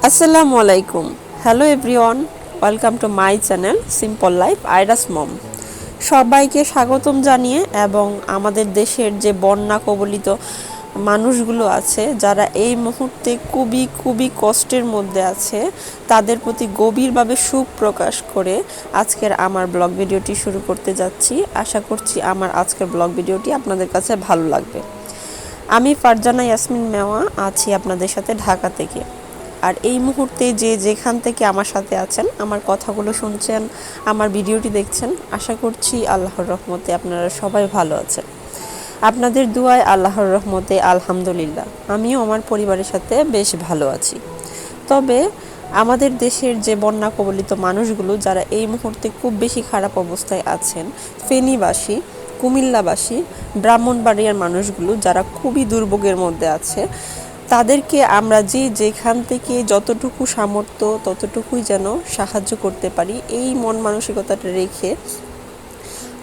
আসসালামু আলাইকুম। Hello everyone, welcome to my channel simple life আইরাস মম। সবাইকে স্বাগতম জানিয়ে এবং আমাদের দেশের যে বন্যা কবলিত মানুষগুলো আছে যারা এই মুহূর্তে খুবই কষ্টের মধ্যে আছে, তাদের প্রতি গভীরভাবে সুখ প্রকাশ করে আজকের আমার ব্লগ ভিডিওটি শুরু করতে যাচ্ছি। আশা করছি আমার আজকের ব্লগ ভিডিওটি আপনাদের কাছে ভালো লাগবে। আমি ফারজানা ইয়াসমিন মেওয়া আছি আপনাদের সাথে ঢাকা থেকে। আর এই মুহূর্তে যে যেখান থেকে আমার সাথে আছেন, আমার কথাগুলো শুনছেন, আমার ভিডিওটি দেখছেন, আশা করছি আল্লাহর রহমতে আপনারা সবাই ভালো আছেন। আপনাদের দুয়ায় আল্লাহর রহমতে আলহামদুলিল্লাহ আমিও আমার পরিবারের সাথে বেশ ভালো আছি। তবে আমাদের দেশের যে বন্যা কবলিত মানুষগুলো যারা এই মুহূর্তে খুব বেশি খারাপ অবস্থায় আছেন, ফেনীবাসী, কুমিল্লাবাসী, ব্রাহ্মণবাড়িয়ার মানুষগুলো যারা খুবই দুর্ভোগের মধ্যে আছে, তাদেরকে আমরা যেখান থেকে যতটুকু সামর্থ্য ততটুকুই যেন সাহায্য করতে পারি, এই মন মানসিকতাটা রেখে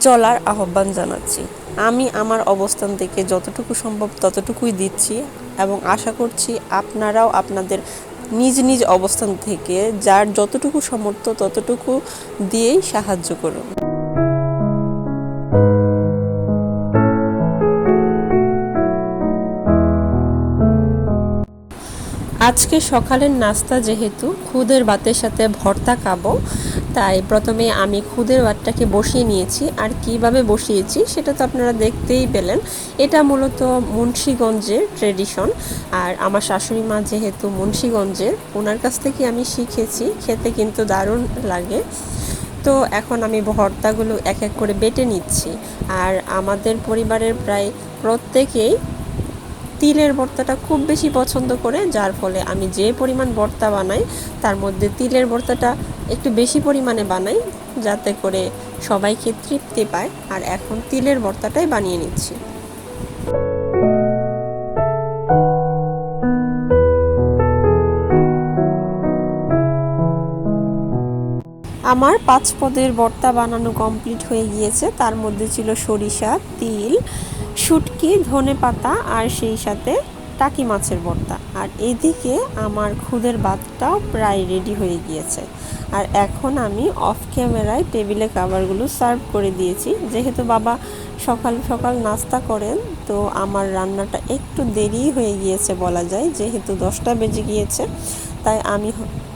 চলার আহ্বান জানাচ্ছি। আমি আমার অবস্থান থেকে যতটুকু সম্ভব ততটুকুই দিচ্ছি এবং আশা করছি আপনারাও আপনাদের নিজ নিজ অবস্থান থেকে যার যতটুকু সামর্থ্য ততটুকু দিয়েই সাহায্য করুন। আজকে সকালের নাস্তা যেহেতু খুদের ভাতের সাথে ভর্তা খাবো, তাই প্রথমে আমি খুদের ভাতটাকে বসিয়ে নিয়েছি। আর কিভাবে বসিয়েছি সেটা তো আপনারা দেখতেই পেলেন। এটা মূলত মুন্সিগঞ্জের ট্রেডিশন। আর আমার শাশুড়ি মা যেহেতু মুন্সিগঞ্জের, ওনার কাছ থেকে আমি শিখেছি, খেতে কিন্তু দারুণ লাগে। তো এখন আমি ভর্তাগুলো এক এক করে বেটে নিচ্ছি। আর আমাদের পরিবারের প্রায় প্রত্যেকেই তিলের ভর্তাটা খুব বেশি পছন্দ করে, যার ফলে আমি যে পরিমাণ ভর্তা বানাই তার মধ্যে তিলের ভর্তাটা একটু বেশি পরিমাণে বানাই, যাতে করে সবাইকে তৃপ্তি পায়। আর এখন তিলের ভর্তাটাই বানিয়ে নিচ্ছি। আমার 5 পদের ভর্তা বানানো কমপ্লিট হয়ে গিয়েছে। তার মধ্যে ছিল সরিষা, তিল, শুটকি, ধনেপাতা আর সেই সাথে টাকি মাছের ভর্তা। আর এদিকে আমার খুদের ভাতটাও প্রায় রেডি হয়ে গিয়েছে। আর এখন আমি অফ ক্যামেরায় টেবিলে খাবারগুলো সার্ভ করে দিয়েছি। যেহেতু বাবা সকাল সকাল নাস্তা করেন, তো আমার রান্নাটা একটু দেরি হয়ে গিয়েছে বলা যায়, যেহেতু 10টা বেজে গিয়েছে। তাই আমি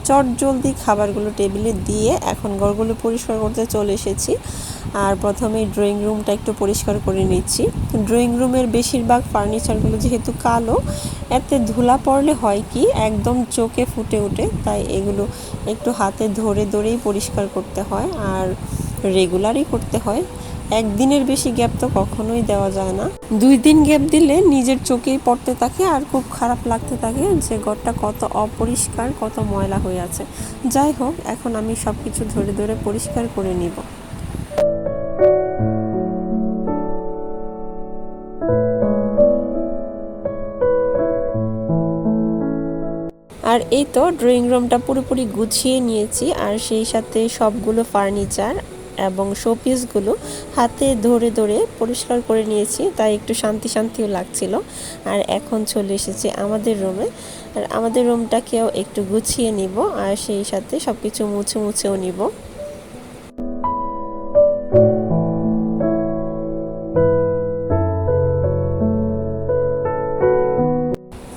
চটজলদি খাবারগুলো টেবিলে দিয়ে এখন ঘরগুলো পরিষ্কার করতে চলে এসেছি। আর প্রথমে ড্রয়িং রুমটা একটু পরিষ্কার করে নিচ্ছি। ড্রয়িং রুমের বেশিরভাগ ফার্নিচারগুলো যেহেতু কালো, এতে ধুলা পড়লে হয় কি একদম চোখে ফুটে ওঠে, তাই এগুলো একটু হাতে ধরে ধরেই পরিষ্কার করতে হয় আর রেগুলারই করতে হয়। একদিনের বেশি গ্যাপ তো কখনোই দেওয়া যায় না। 2 দিন গ্যাপ দিলে নিজের চোখেই পড়তে থাকে আর খুব খারাপ লাগতে থাকে যে ঘরটা কত অপরিষ্কার, কত ময়লা হয়ে আছে। যাই হোক, এখন আমি সব কিছু ধরে ধরে পরিষ্কার করে নিব। আর এই তো ড্রয়িং রুমটা পুরোপুরি গুছিয়ে নিয়েছি। আর সেই সাথে সবগুলো ফার্নিচার এবং শোপিসগুলো হাতে ধরে ধরে পরিষ্কার করে নিয়েছি, তাই একটু শান্তি শান্তিও লাগছিল। আর এখন চলে এসেছি আমাদের রুমে। আর আমাদের রুমটাকেও একটু গুছিয়ে নিব আর সেই সাথে সব কিছু মুছেও নিব।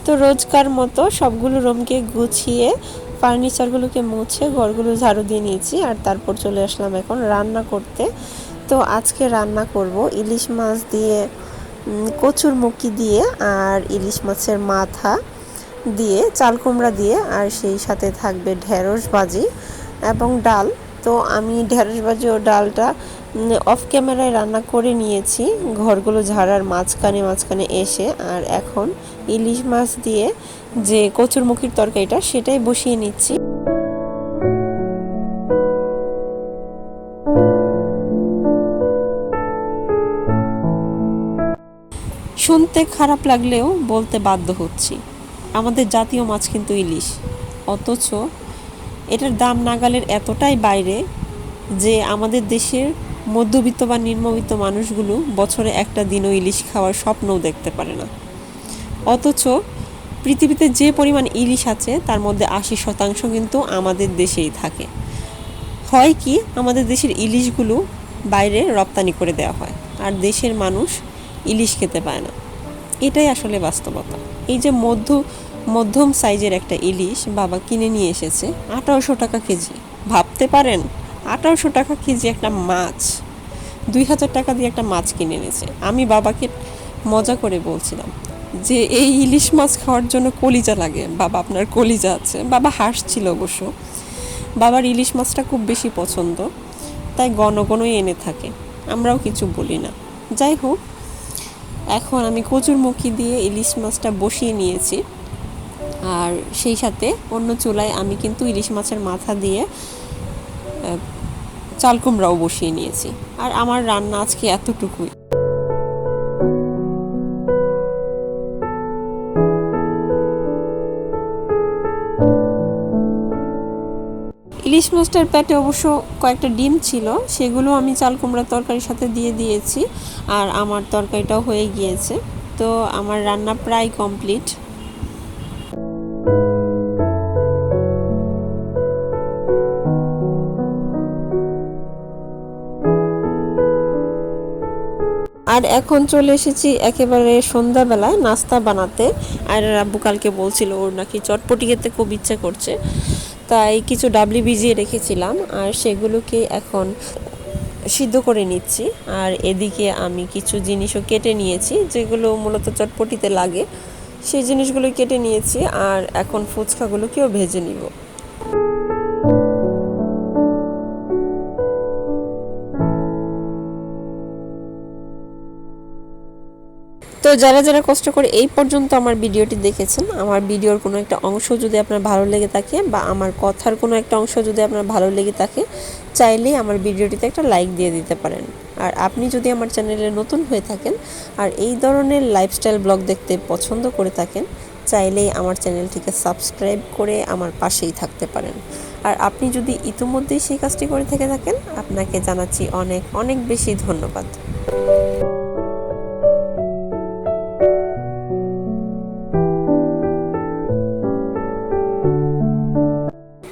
তো রোজকার মতো সবগুলো রুমকে গুছিয়ে ফার্নিচারগুলোকে মুছে ঘরগুলো ঝাড়ু দিয়ে নিয়েছি। আর তারপর চলে আসলাম এখন রান্না করতে। তো আজকে রান্না করব ইলিশ মাছ দিয়ে, কচুর মুখি দিয়ে আর ইলিশ মাছের মাথা দিয়ে, চাল কুমড়া দিয়ে, আর সেই সাথে থাকবে ঢেঁড়স ভাজি এবং ডাল। তো আমি ঢেঁড়স ভাজি ও ডালটা অফ ক্যামেরায় রান্না করে নিয়েছি ঘরগুলো ঝাড়ার মাঝখানে এসে। আর এখন ইলিশ মাছ দিয়ে যে কচুরমুখির তরকারিটা সেটাই বসিয়ে নিচ্ছি। শুনতে খারাপ লাগলেও বলতে বাধ্য হচ্ছি, আমাদের জাতীয় মাছ কিন্তু ইলিশ, অথচ এটার দাম নাগালের এতটাই বাইরে যে আমাদের দেশের মধ্যবিত্ত বা নিম্নবিত্ত মানুষগুলো বছরে একটা দিনও ইলিশ খাওয়ার স্বপ্নও দেখতে পারে না। অথচ পৃথিবীতে যে পরিমাণ ইলিশ আছে তার মধ্যে 80% কিন্তু আমাদের দেশেই থাকে। হয় কি, আমাদের দেশের ইলিশগুলো বাইরে রপ্তানি করে দেওয়া হয়, আর দেশের মানুষ ইলিশ খেতে পায় না। এটাই আসলে বাস্তবতা। এই যে মধ্যম সাইজের একটা ইলিশ বাবা কিনে নিয়ে এসেছে 1800 টাকা কেজি। ভাবতে পারেন, 1800 টাকা কেজি একটা মাছ, 2000 টাকা দিয়ে একটা মাছ কিনে এনেছে। আমি বাবাকে মজা করে বলছিলাম যে এই ইলিশ মাছ খাওয়ার জন্য কলিজা লাগে, বাবা আপনার কলিজা আছে। বাবা হাসছিল অবশ্য। বাবার ইলিশ মাছটা খুব বেশি পছন্দ, তাই ঘনই এনে থাকে, আমরাও কিছু বলি না। যাই হোক, এখন আমি কচুরমুখী দিয়ে ইলিশ মাছটা বসিয়ে নিয়েছি, আর সেই সাথে অন্য চুলায় আমি কিন্তু ইলিশ মাছের মাথা দিয়ে চাল কুমড়াও বসিয়ে নিয়েছি। আর আমার রান্না আজকে এতটুকুই। ইলিশ মাছটার পেটে অবশ্য কয়েকটা ডিম ছিল, সেগুলো আমি চাল কুমড়ার তরকারির সাথে দিয়ে দিয়েছি, আর আমার তরকারিটাও হয়ে গিয়েছে। তো আমার রান্না প্রায় কমপ্লিট। আর এখন চলে এসেছি একেবারে সন্ধ্যাবেলায় নাস্তা বানাতে। আর আব্বু কালকে বলছিল ওর নাকি চটপটি খেতে খুব ইচ্ছে করছে, তাই কিছু ডাবলি ভিজিয়ে রেখেছিলাম, আর সেগুলোকে এখন সিদ্ধ করে নিচ্ছি। আর এদিকে আমি কিছু জিনিসও কেটে নিয়েছি যেগুলো মূলত চটপটিতে লাগে, সেই জিনিসগুলো কেটে নিয়েছি। আর এখন ফুচকাগুলোকেও ভেজে নিব। তো যারা যারা কষ্ট করে এই পর্যন্ত আমার ভিডিওটি দেখেছেন, আমার ভিডিওর কোনো একটা অংশ যদি আপনার ভালো লেগে থাকে বা আমার কথার কোনো একটা অংশ যদি আপনার ভালো লেগে থাকে, চাইলেই আমার ভিডিওটিতে একটা লাইক দিয়ে দিতে পারেন। আর আপনি যদি আমার চ্যানেলে নতুন হয়ে থাকেন আর এই ধরনের লাইফস্টাইল ব্লগ দেখতে পছন্দ করে থাকেন, চাইলেই আমার চ্যানেলটিকে সাবস্ক্রাইব করে আমার পাশেই থাকতে পারেন। আর আপনি যদি ইতিমধ্যেই সেই কাজটি করে থেকে থাকেন, আপনাকে জানাচ্ছি অনেক অনেক বেশি ধন্যবাদ।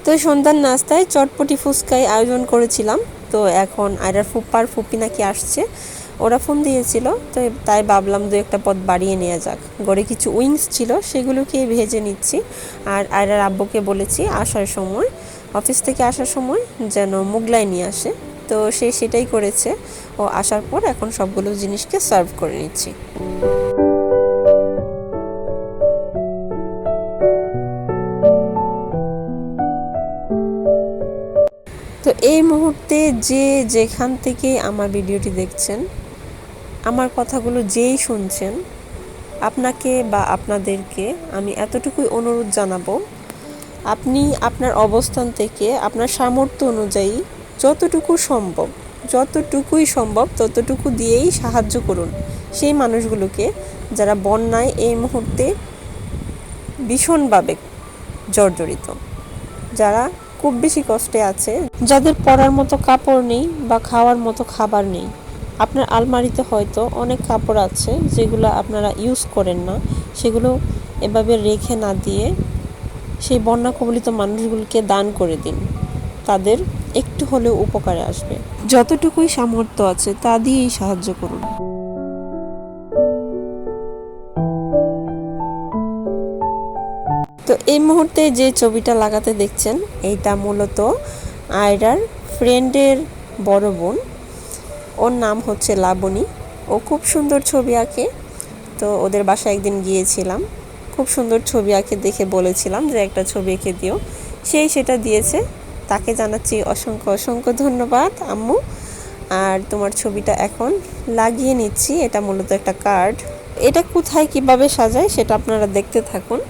তো সন্ধ্যার নাস্তায় চটপটি ফুচকাই আয়োজন করেছিলাম। তো এখন আয়রার ফুপ্পার ফুপি নাকি আসছে, ওরা ফোন দিয়েছিল, তো তাই ভাবলাম দু একটা পদ বাড়িয়ে নেওয়া যাক। ঘরে কিছু উইংস ছিল, সেগুলোকে ভেজে নিচ্ছি। আর আয়রার আব্বুকে বলেছি আসার সময়, অফিস থেকে আসার সময় যেন মুগলাই নিয়ে আসে। তো সে সেটাই করেছে। ও আসার পর এখন সবগুলো জিনিসকে সার্ভ করে নিচ্ছি। তো এই মুহূর্তে যে যেখান থেকে আমার ভিডিওটি দেখছেন, আমার কথাগুলো যেই শুনছেন, আপনাকে বা আপনাদেরকে আমি এতটুকুই অনুরোধ জানাবো, আপনি আপনার অবস্থান থেকে আপনার সামর্থ্য অনুযায়ী যতটুকুই সম্ভব ততটুকু দিয়েই সাহায্য করুন সেই মানুষগুলোকে যারা বন্যায় এই মুহূর্তে ভীষণভাবে জর্জরিত, যারা খুব বেশি কষ্টে আছে, যাদের পরার মতো কাপড় নেই বা খাওয়ার মতো খাবার নেই। আপনার আলমারিতে হয়তো অনেক কাপড় আছে যেগুলো আপনারা ইউজ করেন না, সেগুলো এভাবে রেখে না দিয়ে সেই বন্যা কবলিত মানুষগুলোকে দান করে দিন, তাদের একটু হলেও উপকারে আসবে। যতটুকুই সামর্থ্য আছে তা দিয়েই সাহায্য করুন। তো এই মুহূর্তে যে ছবিটা লাগাতে দেখছেন, এইটা মূলত আয়রার ফ্রেন্ডের বড় বোন, ওর নাম হচ্ছে লাবণী। ও খুব সুন্দর ছবি আঁকে। তো ওদের বাসায় একদিন গিয়েছিলাম, খুব সুন্দর ছবি আঁকে দেখে বলেছিলাম যে একটা ছবি এঁকে দিও, সেটা দিয়েছে। তাকে জানাচ্ছি অসংখ্য অসংখ্য ধন্যবাদ আম্মু। আর তোমার ছবিটা এখন লাগিয়ে নিচ্ছি। এটা মূলত একটা কার্ড। এটা কোথায় কিভাবে সাজায় সেটা আপনারা দেখতে থাকুন।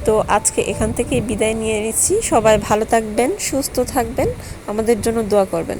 তো আজকে এখান থেকে বিদায় নিয়ে নিচ্ছি। সবাই ভালো থাকবেন, সুস্থ থাকবেন, আমাদের জন্য দোয়া করবেন।